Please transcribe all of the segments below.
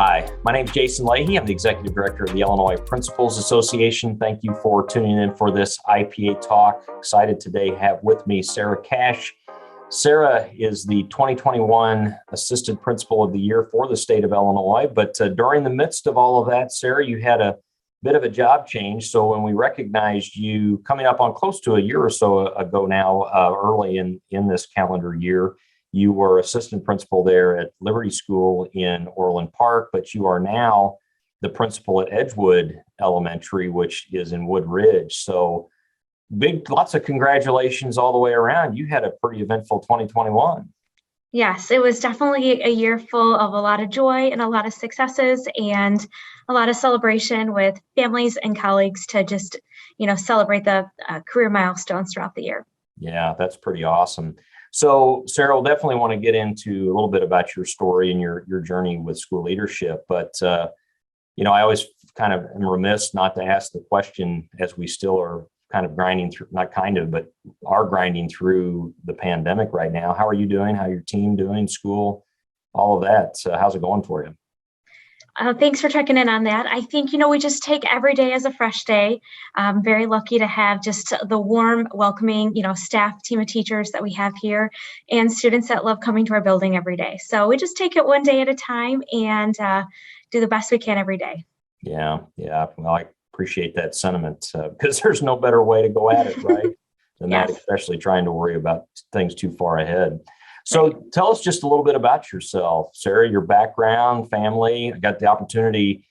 Hi, my name is Jason Leahy. I'm the Executive Director of the Illinois Principals Association. Thank you for tuning in for this IPA talk. Excited today to have with me Sara Kash. Sara is the 2021 Assistant Principal of the Year for the state of Illinois. But during the midst of all of that, Sara, you had a bit of a job change. So when we recognized you coming up on close to a year or so ago now, early in this calendar year, you were assistant principal there at Liberty School in Orland Park, but you are now the principal at Edgewood Elementary, which is in Wood Ridge. So lots of congratulations all the way around. You had a pretty eventful 2021. Yes, it was definitely a year full of a lot of joy and a lot of successes and a lot of celebration with families and colleagues to just, celebrate the career milestones throughout the year. Yeah, that's pretty awesome. So, Sara, we'll definitely want to get into a little bit about your story and your journey with school leadership. But, I always kind of am remiss not to ask the question as we still are kind of grinding through, not kind of, but are grinding through the pandemic right now. How are you doing? How your team doing? School, all of that. How's it going for you? Thanks for checking in on that. I think, we just take every day as a fresh day. I'm very lucky to have just the warm, welcoming, staff, team of teachers that we have here and students that love coming to our building every day. So we just take it one day at a time and do the best we can every day. Yeah. Well, I appreciate that sentiment because there's no better way to go at it, right? Than Yes. that, especially trying to worry about things too far ahead. So tell us just a little bit about yourself, Sara, your background, family. I got the opportunity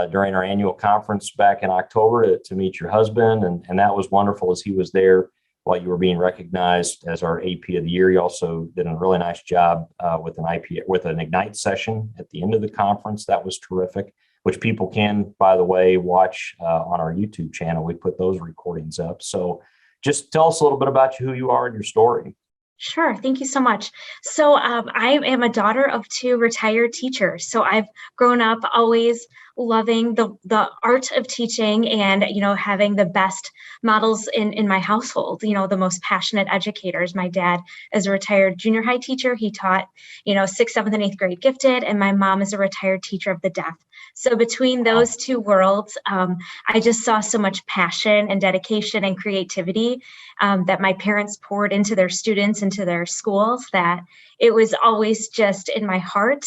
during our annual conference back in October to meet your husband, and that was wonderful as he was there while you were being recognized as our AP of the year. You also did a really nice job with an IPA, with an Ignite session at the end of the conference. That was terrific, which people can, by the way, watch on our YouTube channel. We put those recordings up. So just tell us a little bit about who you are and your story. Sure. Thank you so much. So I am a daughter of two retired teachers. So I've grown up always loving the art of teaching and, having the best models in my household, the most passionate educators. My dad is a retired junior high teacher. He taught, 6th, 7th, and 8th grade gifted, and my mom is a retired teacher of the deaf. So between those two worlds, I just saw so much passion and dedication and creativity that my parents poured into their students, into their schools, that it was always just in my heart.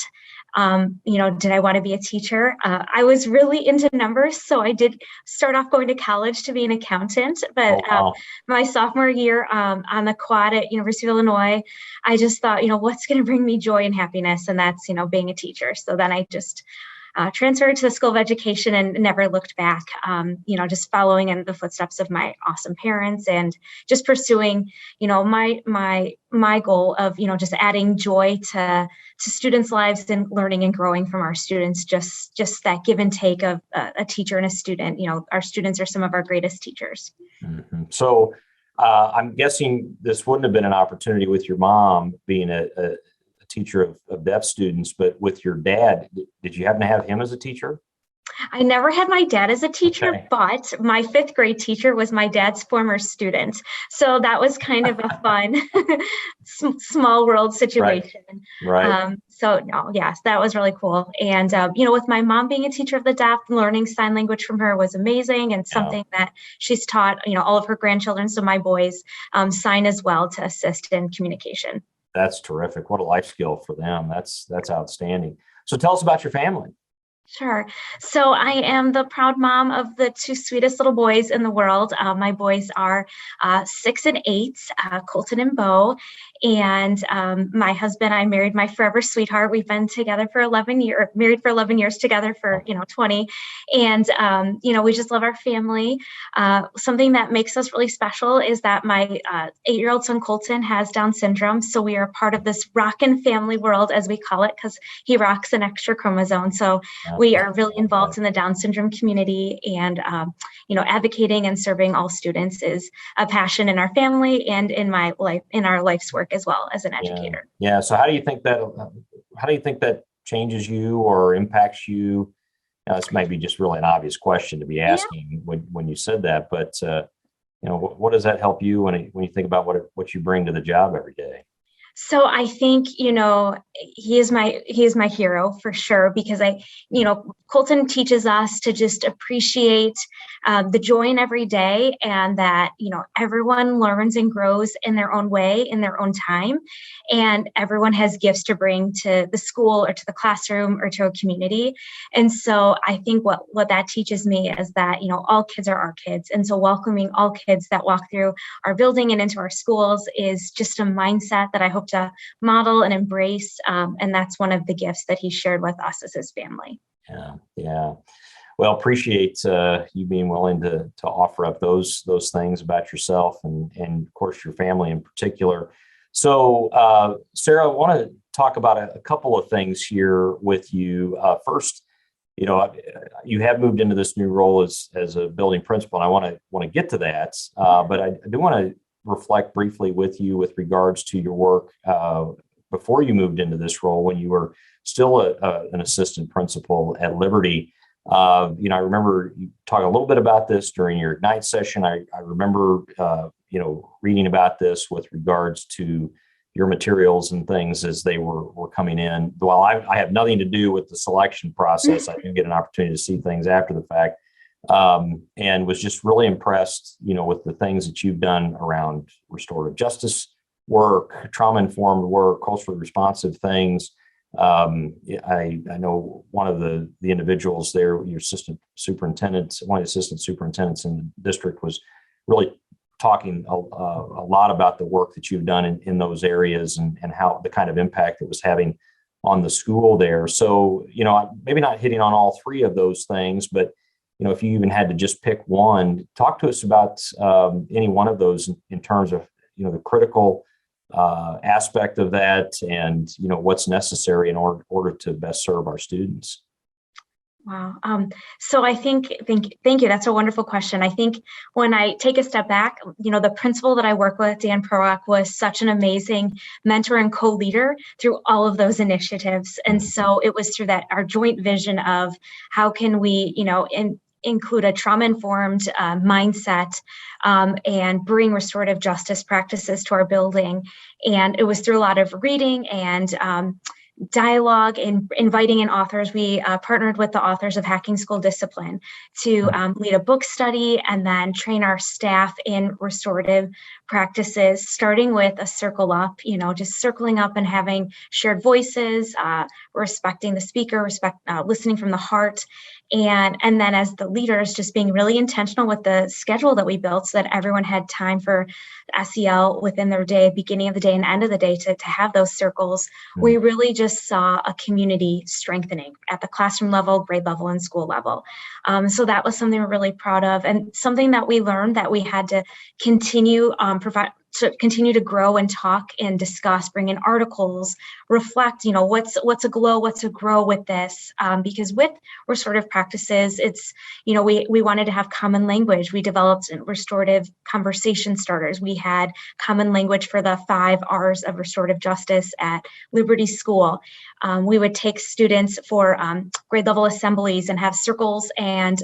Did I want to be a teacher? I was really into numbers, so I did start off going to college to be an accountant. But my sophomore year on the quad at University of Illinois, I just thought, what's going to bring me joy and happiness? And that's, being a teacher. So then I just transferred to the School of Education and never looked back, just following in the footsteps of my awesome parents and just pursuing, my goal of, just adding joy to students' lives and learning and growing from our students, just that give and take of a teacher and a student. Our students are some of our greatest teachers. Mm-hmm. So I'm guessing this wouldn't have been an opportunity with your mom being a teacher of deaf students, but with your dad, did you happen to have him as a teacher? I never had my dad as a teacher, Okay. But my 5th grade teacher was my dad's former student. So that was kind of a fun small world situation. Right. Yes, that was really cool. And, with my mom being a teacher of the deaf, learning sign language from her was amazing and something that she's taught, all of her grandchildren. So my boys sign as well to assist in communication. That's terrific. What a life skill for them. That's outstanding. So tell us about your family. Sure. So I am the proud mom of the two sweetest little boys in the world. My boys are 6 and 8, Colton and Bo. And my husband, I married my forever sweetheart. We've been together for 11 years, married for 11 years, together for 20. And we just love our family. Something that makes us really special is that my 8-year-old son Colton has Down syndrome. So we are part of this rockin' family world, as we call it, because he rocks an extra chromosome. So we are really involved in the Down syndrome community, and advocating and serving all students is a passion in our family and in my life, in our life's work as well as an educator. Yeah. So how do you think that changes you or impacts you? Now, this might be just really an obvious question to be asking when you said that, but what does that help you when you think about what you bring to the job every day? So I think, he is my hero for sure, because Colton teaches us to just appreciate the joy in every day, and that, everyone learns and grows in their own way, in their own time. And everyone has gifts to bring to the school or to the classroom or to a community. And so I think what that teaches me is that, all kids are our kids. And so welcoming all kids that walk through our building and into our schools is just a mindset that I hope to model and embrace. And that's one of the gifts that he shared with us as his family. Yeah, yeah. Well, appreciate you being willing to offer up those things about yourself and of course your family in particular. So, Sara, I want to talk about a couple of things here with you. First, you have moved into this new role as a building principal, and I want to get to that. But I do want to reflect briefly with you with regards to your work before you moved into this role, when you were still an assistant principal at Liberty. I remember you talking a little bit about this during your Ignite session. I remember, reading about this with regards to your materials and things as they were coming in. While I have nothing to do with the selection process, I do get an opportunity to see things after the fact, and was just really impressed, with the things that you've done around restorative justice work, trauma-informed work, culturally responsive things. I know one of the individuals there, your assistant superintendent, one of the assistant superintendents in the district, was really talking a lot about the work that you've done in those areas and how the kind of impact it was having on the school there. So, maybe not hitting on all three of those things, but, if you even had to just pick one, talk to us about any one of those in terms of, the critical aspect of that and, what's necessary in order to best serve our students. Wow. So I thank you. That's a wonderful question. I think when I take a step back, the principal that I work with, Dan Proak, was such an amazing mentor and co-leader through all of those initiatives. And so it was through our joint vision of how can we, include a trauma-informed mindset and bring restorative justice practices to our building. And it was through a lot of reading and dialogue and inviting in authors. We partnered with the authors of Hacking School Discipline to lead a book study and then train our staff in restorative practices, starting with a circle up, just circling up and having shared voices, respecting the speaker, listening from the heart. And then as the leaders, just being really intentional with the schedule that we built so that everyone had time for SEL within their day, beginning of the day and end of the day, to have those circles. We really just saw a community strengthening at the classroom level, grade level, and school level. So that was something we're really proud of, and something that we learned that we had to continue continue to grow and talk and discuss, bring in articles, reflect, what's a glow, what's a grow with this, because with restorative practices, it's, we wanted to have common language. We developed restorative conversation starters. We had common language for the 5 R's of restorative justice at Liberty School. We would take students for grade level assemblies and have circles and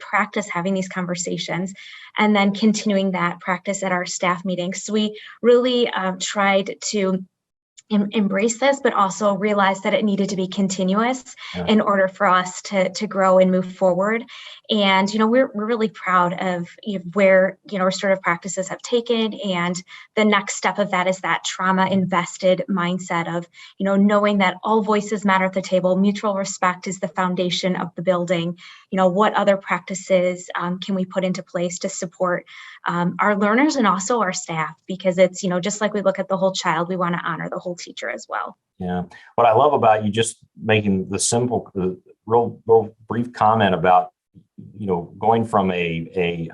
practice having these conversations, and then continuing that practice at our staff meetings. So we really tried to embrace this, but also realize that it needed to be continuous in order for us to grow and move forward. And, we're really proud of where, restorative practices have taken. And the next step of that is that trauma invested mindset of, knowing that all voices matter at the table. Mutual respect is the foundation of the building. What other practices can we put into place to support our learners and also our staff? Because it's, just like we look at the whole child, we want to honor the whole teacher as well. Yeah. What I love about you just making the real brief comment about, going from an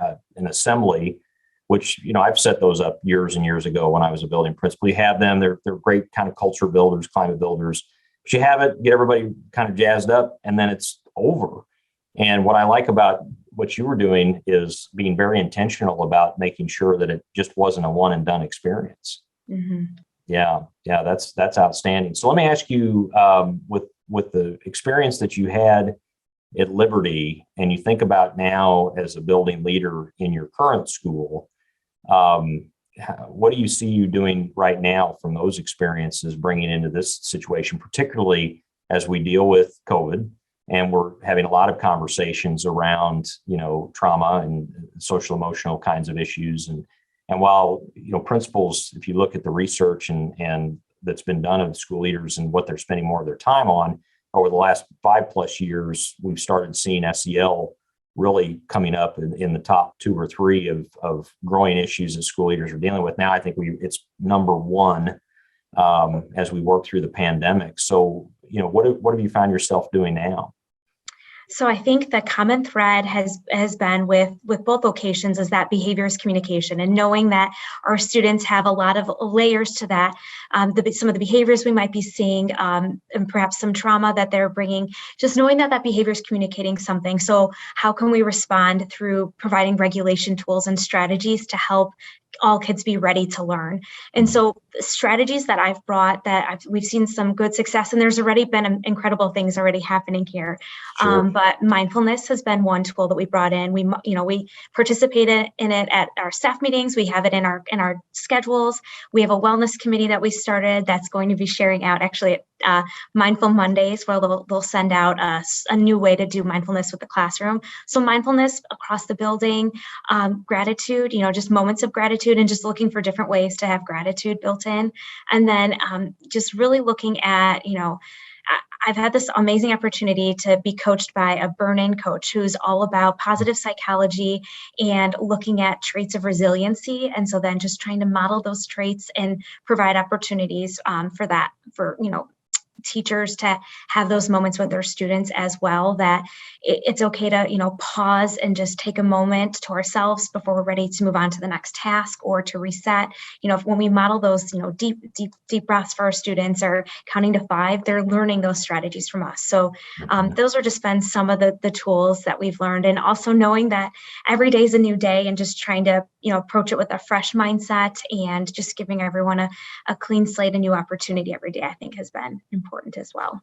assembly, which, I've set those up years and years ago when I was a building principal. You have them, they're great kind of culture builders, climate builders, but you have it, get everybody kind of jazzed up, and then it's over. And what I like about what you were doing is being very intentional about making sure that it just wasn't a one and done experience. Mm-hmm. Yeah, that's outstanding. So let me ask you, with the experience that you had at Liberty, and you think about now as a building leader in your current school, what do you see you doing right now from those experiences, bringing into this situation, particularly as we deal with COVID and we're having a lot of conversations around, trauma and social emotional kinds of issues. And while, principals, if you look at the research and that's been done of school leaders and what they're spending more of their time on over the last 5+ years, we've started seeing SEL really coming up in the top 2 or 3 of growing issues that school leaders are dealing with. Now, I think it's number 1 as we work through the pandemic. So, what have you found yourself doing now? So I think the common thread has been with both locations is that behavior is communication, and knowing that our students have a lot of layers to that. Some of the behaviors we might be seeing, and perhaps some trauma that they're bringing, just knowing that behavior is communicating something. So how can we respond through providing regulation tools and strategies to help all kids be ready to learn? And so strategies that I've brought we've seen some good success, and there's already been incredible things already happening here. Sure. But mindfulness has been one tool that we brought in. We participated in it at our staff meetings. We have it in our schedules. We have a wellness committee that we started that's going to be sharing out actually Mindful Mondays, where they'll send out a new way to do mindfulness with the classroom. So mindfulness across the building, gratitude, just moments of gratitude, and just looking for different ways to have gratitude built in. And then just really looking at, I've had this amazing opportunity to be coached by a burn-in coach who's all about positive psychology and looking at traits of resiliency. And so then just trying to model those traits and provide opportunities for teachers to have those moments with their students as well, that it's okay to, pause and just take a moment to ourselves before we're ready to move on to the next task or to reset. When we model those, deep breaths for our students or counting to 5, they're learning those strategies from us. So those are just been some of the tools that we've learned. And also knowing that every day is a new day and just trying to, approach it with a fresh mindset and just giving everyone a clean slate, a new opportunity every day, I think has been important as well.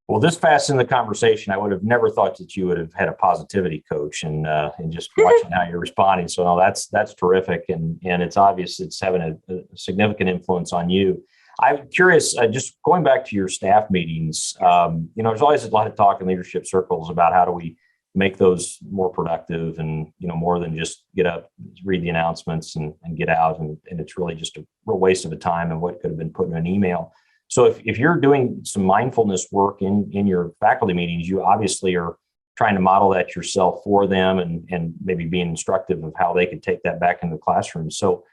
Well, this fast in the conversation, I would have never thought that you would have had a positivity coach, and just watching how you're responding. So no, that's terrific, and it's obvious it's having a significant influence on you. I'm curious, just going back to your staff meetings. There's always a lot of talk in leadership circles about how do we make those more productive, and more than just get up, read the announcements, and get out, and it's really just a real waste of a time and what could have been put in an email. So if you're doing some mindfulness work in your faculty meetings, you obviously are trying to model that yourself for them, and maybe being instructive of how they could take that back into the classroom. So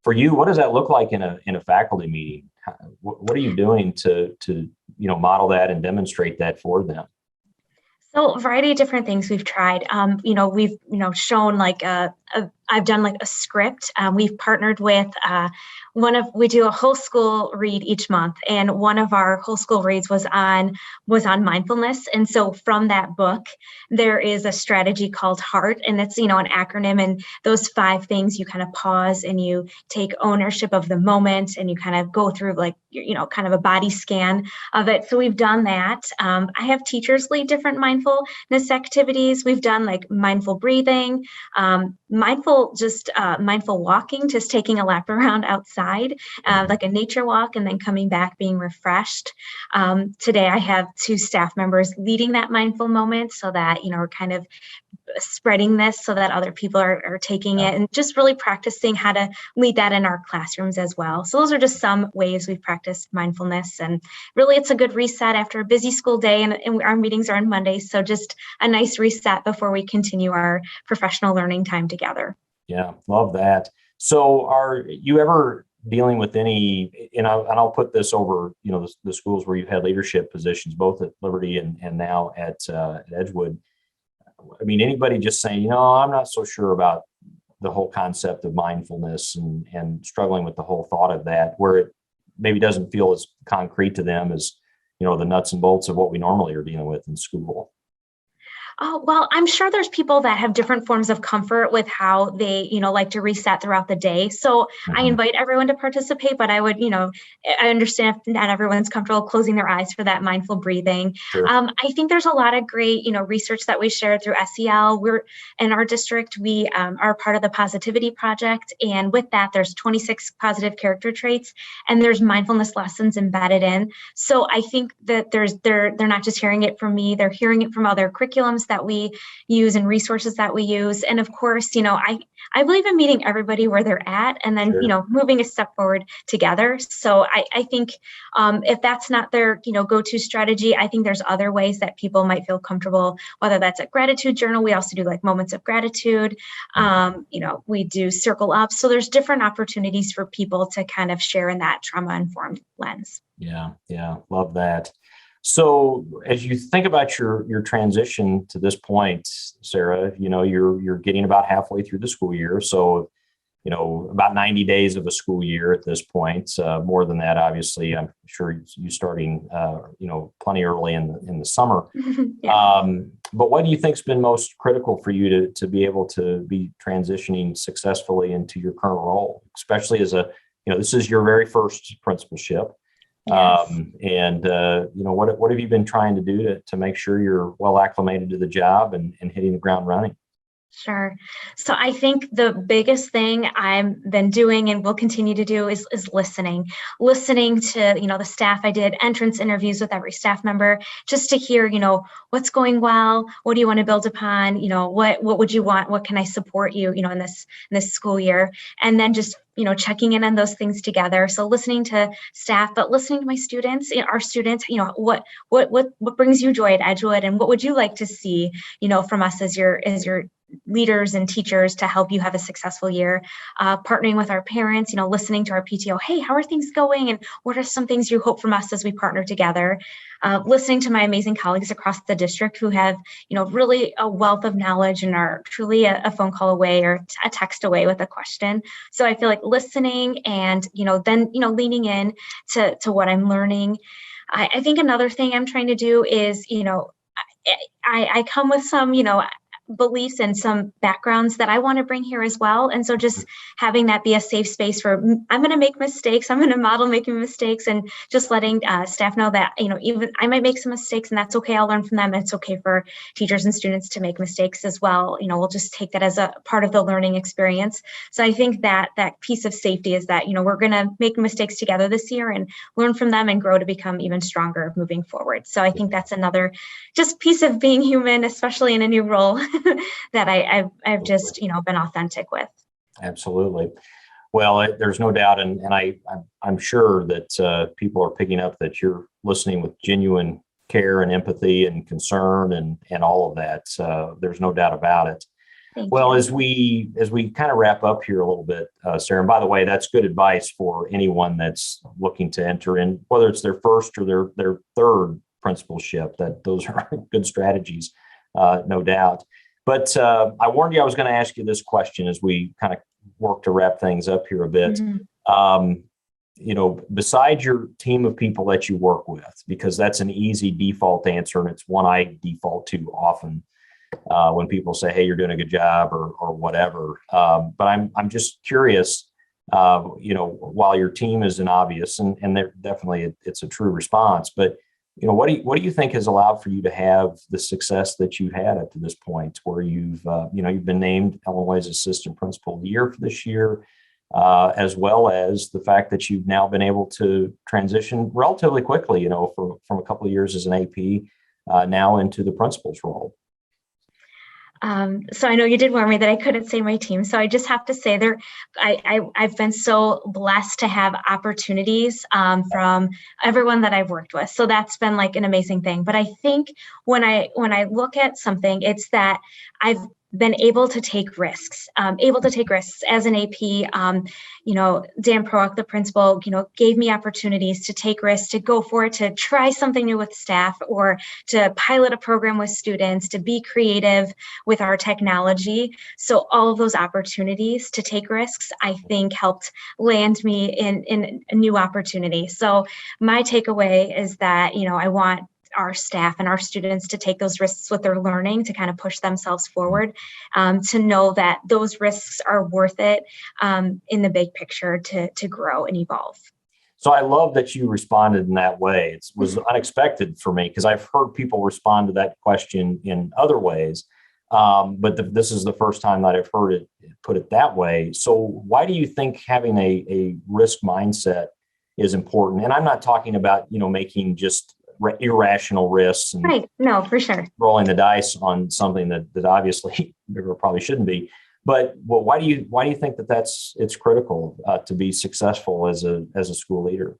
for you, what does that look like in a faculty meeting? What are you doing to model that and demonstrate that for them? So a variety of different things we've tried. We've shown I've done a script. We've partnered with we do a whole school read each month, and one of our whole school reads was on mindfulness. And so from that book, there is a strategy called HEART, and it's an acronym. And those 5 things, you kind of pause and you take ownership of the moment, and you kind of go through kind of a body scan of it. So we've done that. I have teachers lead different mindfulness activities. We've done mindful breathing, mindful walking, just taking a lap around outside, like a nature walk, and then coming back being refreshed. Today I have 2 staff members leading that mindful moment, so that we're kind of spreading this so that other people are taking it, and just really practicing how to lead that in our classrooms as well. So those are just some ways we've practiced mindfulness, and really it's a good reset after a busy school day, and our meetings are on Mondays, so just a nice reset before we continue our professional learning time together. Yeah, love that. So are you ever dealing with any, and I'll put this over, the schools where you've had leadership positions, both at Liberty and now at Edgewood. I mean, anybody just saying, I'm not so sure about the whole concept of mindfulness, and struggling with the whole thought of that, where it maybe doesn't feel as concrete to them as, the nuts and bolts of what we normally are dealing with in school. Oh, well, I'm sure there's people that have different forms of comfort with how they, like to reset throughout the day. So I Mhm. invite everyone to participate, but I would, I understand if not everyone's comfortable closing their eyes for that mindful breathing. Sure. I think there's a lot of great, research that we shared through SEL. We're in our district, we are part of the Positivity Project. And with that, there's 26 positive character traits, and there's mindfulness lessons embedded in. So I think that they're not just hearing it from me, they're hearing it from other curriculums that we use and resources that we use. And of course, I believe in meeting everybody where they're at and then, Sure. moving a step forward together. So I think if that's not their, go-to strategy, I think there's other ways that people might feel comfortable, whether that's a gratitude journal. We also do like moments of gratitude. We do circle up. So there's different opportunities for people to kind of share in that trauma-informed lens. Yeah, yeah, love that. So as you think about your transition to this point, Sarah, you're getting about halfway through the school year. So, about 90 days of a school year at this point. More than that, obviously, I'm sure you starting, plenty early in the summer. Yeah. But what do you think's been most critical for you to be able to be transitioning successfully into your current role, especially as this is your very first principalship. Yes. What have you been trying to do to make sure you're well acclimated to the job and hitting the ground running? Sure. So I think the biggest thing I've been doing and will continue to do is listening to, the staff. I did entrance interviews with every staff member just to hear, what's going well, what do you want to build upon, what would you want, what can I support you, in this school year, and then just checking in on those things together. So listening to staff, but listening to my students, our students, what brings you joy at Edgewood, and what would you like to see, from us as your leaders and teachers to help you have a successful year. Partnering with our parents, listening to our PTO, hey, how are things going, and what are some things you hope from us as we partner together? Listening to my amazing colleagues across the district who have, really a wealth of knowledge and are truly a phone call away or a text away with a question. So I feel like listening and, then, leaning in to what I'm learning. I think another thing I'm trying to do is, I come with some, beliefs and some backgrounds that I want to bring here as well. And so just having that be a safe space for, I'm going to make mistakes. I'm going to model making mistakes, and just letting staff know that, even I might make some mistakes, and that's okay. I'll learn from them. It's okay for teachers and students to make mistakes as well. We'll just take that as a part of the learning experience. So I think that piece of safety is that, we're going to make mistakes together this year and learn from them and grow to become even stronger moving forward. So I think that's another just piece of being human, especially in a new role. that I've just, been authentic with. Absolutely. Well, there's no doubt, and I'm sure that people are picking up that you're listening with genuine care and empathy and concern and all of that. There's no doubt about it. Thank well, you. as we kind of wrap up here a little bit, Sarah, and by the way, that's good advice for anyone that's looking to enter in, whether it's their first or their third principalship. That those are good strategies, no doubt. But I warned you I was going to ask you this question as we kind of work to wrap things up here a bit. Besides your team of people that you work with, because that's an easy default answer, and it's one I default to often when people say, "Hey, you're doing a good job," or whatever. But I'm just curious. While your team is an obvious, and definitely it's a true response, but what do you think has allowed for you to have the success that you've had up to this point, where you've been named Illinois' Assistant Principal of the Year for this year, as well as the fact that you've now been able to transition relatively quickly, from a couple of years as an AP now into the principal's role. So I know you did warn me that I couldn't say my team. So I just have to say I've been so blessed to have opportunities from everyone that I've worked with. So that's been like an amazing thing. But I think when I look at something, it's that I've been able to take risks as an AP. Dan Proak, the principal, gave me opportunities to take risks, to go for it, to try something new with staff, or to pilot a program with students, to be creative with our technology. So all of those opportunities to take risks, I think, helped land me in a new opportunity. So my takeaway is that, I want our staff and our students to take those risks with their learning, to kind of push themselves forward, to know that those risks are worth it in the big picture to grow and evolve. So I love that you responded in that way. It was unexpected for me because I've heard people respond to that question in other ways. But this is the first time that I've heard it put it that way. So why do you think having a risk mindset is important? And I'm not talking about, making just irrational risks and right. No, for sure. rolling the dice on something that obviously probably shouldn't be. But why do you think that it's critical to be successful as a school leader?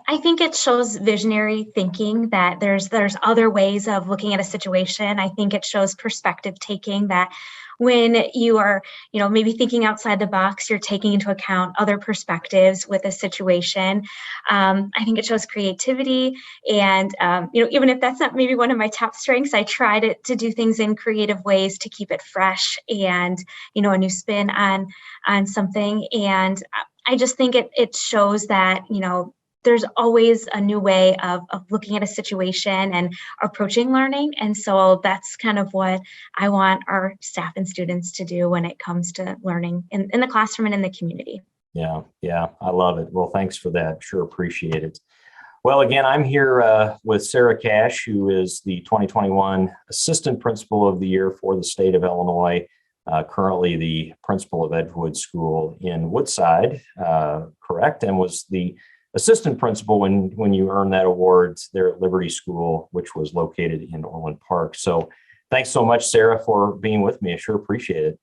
I think it shows visionary thinking, that there's other ways of looking at a situation. I think it shows perspective taking, that when you are, maybe thinking outside the box, you're taking into account other perspectives with a situation. I think it shows creativity. And, even if that's not maybe one of my top strengths, I try to do things in creative ways to keep it fresh and, a new spin on something. And I just think it shows that, there's always a new way of looking at a situation and approaching learning. And so that's kind of what I want our staff and students to do when it comes to learning in the classroom and in the community. Yeah, I love it. Well, thanks for that. Sure appreciate it. Well, again, I'm here with Sara Kash, who is the 2021 Assistant Principal of the Year for the state of Illinois, currently the principal of Edgewood School in Woodside, correct, and was the assistant principal when you earned that award there at Liberty School, which was located in Orland Park. So thanks so much, Sara, for being with me. I sure appreciate it.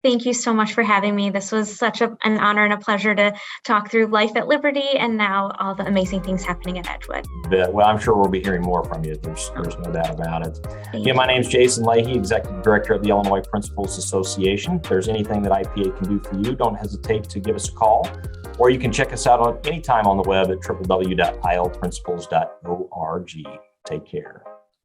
Thank you so much for having me. This was such an honor and a pleasure to talk through life at Liberty and now all the amazing things happening at Edgewood. Well, I'm sure we'll be hearing more from you. There's no doubt about it. Yeah, my name's Jason Leahy, Executive Director of the Illinois Principals Association. If there's anything that IPA can do for you, don't hesitate to give us a call, or you can check us out anytime on the web at www.ilprincipals.org. Take care.